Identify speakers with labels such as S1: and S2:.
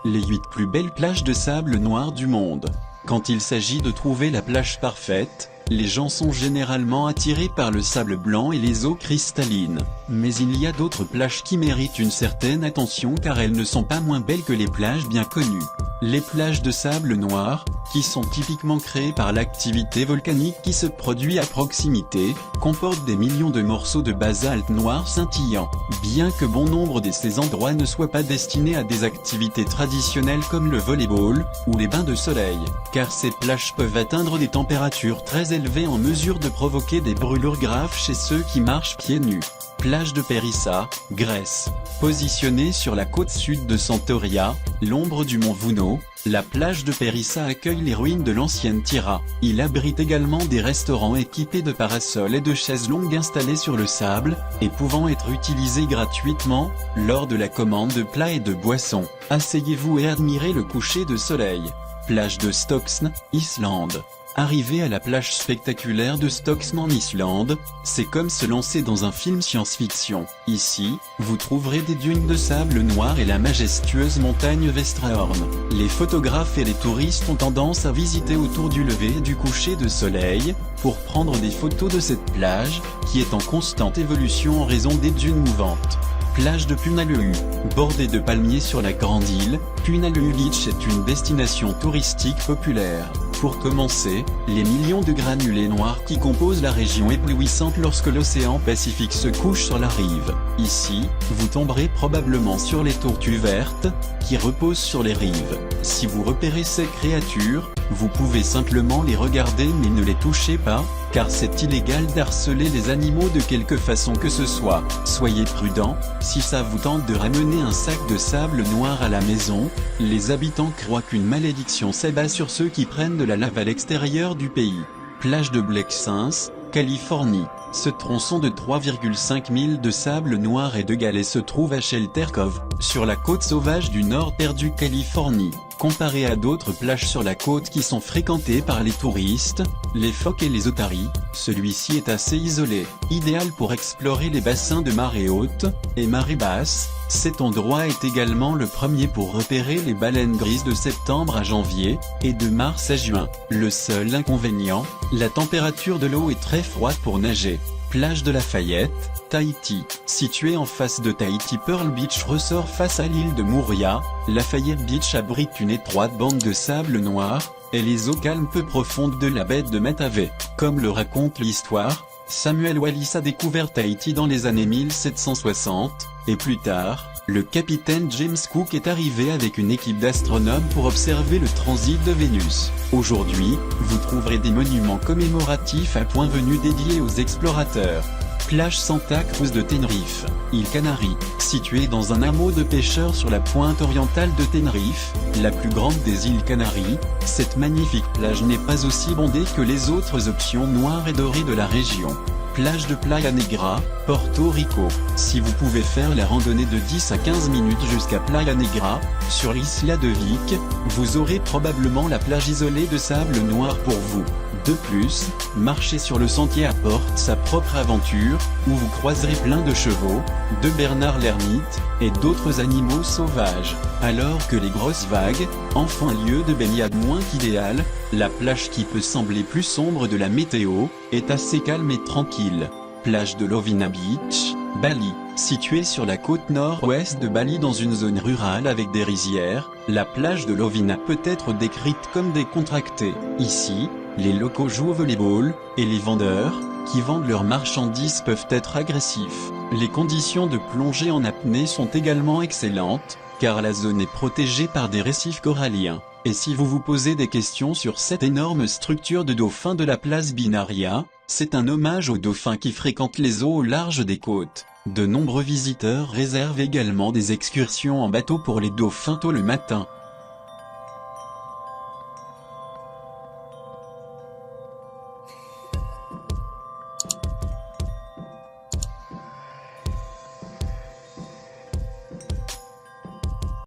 S1: les 8 plus belles plages de sable noir du monde. Quand il s'agit de trouver la plage parfaite, les gens sont généralement attirés par le sable blanc et les eaux cristallines. Mais il y a d'autres plages qui méritent une certaine attention car elles ne sont pas moins belles que les plages bien connues. Les plages de sable noir, qui sont typiquement créées par l'activité volcanique qui se produit à proximité, comportent des millions de morceaux de basalte noir scintillant. Bien que bon nombre de ces endroits ne soient pas destinés à des activités traditionnelles comme le volleyball, ou les bains de soleil, car ces plages peuvent atteindre des températures très élevées en mesure de provoquer des brûlures graves chez ceux qui marchent pieds nus. Plage de Périssa, Grèce. Positionnée sur la côte sud de Santoria, l'ombre du mont Vouno, la plage de Périssa accueille les ruines de l'ancienne Tyra. Il abrite également des restaurants équipés de parasols et de chaises longues installées sur le sable, et pouvant être utilisés gratuitement, lors de la commande de plats et de boissons. Asseyez-vous et admirez le coucher de soleil. Plage de Stocksn, Islande. Arriver à la plage spectaculaire de Stocksn en Islande, c'est comme se lancer dans un film science-fiction. Ici, vous trouverez des dunes de sable noir et la majestueuse montagne Vestrahorn. Les photographes et les touristes ont tendance à visiter autour du lever et du coucher de soleil, pour prendre des photos de cette plage, qui est en constante évolution en raison des dunes mouvantes. Plage de Punaleu. Bordée de palmiers sur la grande île, Punaleu Beach est une destination touristique populaire. Pour commencer, les millions de granulés noirs qui composent la région éblouissante lorsque l'océan Pacifique se couche sur la rive. Ici, vous tomberez probablement sur les tortues vertes, qui reposent sur les rives. Si vous repérez ces créatures, vous pouvez simplement les regarder mais ne les touchez pas, car c'est illégal d'harceler les animaux de quelque façon que ce soit. Soyez prudents, si ça vous tente de ramener un sac de sable noir à la maison, les habitants croient qu'une malédiction s'abat sur ceux qui prennent de la lave à l'extérieur du pays. Plage de Black Sands, Californie. Ce tronçon de 3,5 milles de sable noir et de galets se trouve à Shelter Cove, sur la côte sauvage du nord perdue Californie. Comparé à d'autres plages sur la côte qui sont fréquentées par les touristes, les phoques et les otaries, celui-ci est assez isolé, idéal pour explorer les bassins de marée haute et marée basse. Cet endroit est également le premier pour repérer les baleines grises de septembre à janvier, et de mars à juin. Le seul inconvénient, la température de l'eau est très froide pour nager. Plage de Lafayette, Tahiti. Située en face de Tahiti, Pearl Beach ressort face à l'île de Moorea. Lafayette Beach abrite une étroite bande de sable noir, et les eaux calmes peu profondes de la baie de Matavai. Comme le raconte l'histoire, Samuel Wallis a découvert Tahiti dans les années 1760, et plus tard, le capitaine James Cook est arrivé avec une équipe d'astronomes pour observer le transit de Vénus. Aujourd'hui, vous trouverez des monuments commémoratifs à point venu dédiés aux explorateurs. Plage Santa Cruz de Tenerife, île Canaries. Située dans un hameau de pêcheurs sur la pointe orientale de Tenerife, la plus grande des îles Canaries, cette magnifique plage n'est pas aussi bondée que les autres options noires et dorées de la région. Plage de Playa Negra, Porto Rico. Si vous pouvez faire la randonnée de 10 à 15 minutes jusqu'à Playa Negra, sur l'Isla de Vic, vous aurez probablement la plage isolée de sable noir pour vous. De plus, marcher sur le sentier apporte sa propre aventure, où vous croiserez plein de chevaux, de bernards l'ermite, et d'autres animaux sauvages. Alors que les grosses vagues en font un lieu de baignade moins qu'idéal, la plage qui peut sembler plus sombre de la météo, est assez calme et tranquille. Plage de Lovina Beach, Bali. Située sur la côte nord-ouest de Bali dans une zone rurale avec des rizières, la plage de Lovina peut être décrite comme décontractée. Ici, les locaux jouent au volleyball, et les vendeurs, qui vendent leurs marchandises peuvent être agressifs. Les conditions de plongée en apnée sont également excellentes, car la zone est protégée par des récifs coralliens. Et si vous vous posez des questions sur cette énorme structure de dauphins de la place Binaria, c'est un hommage aux dauphins qui fréquentent les eaux au large des côtes. De nombreux visiteurs réservent également des excursions en bateau pour les dauphins tôt le matin.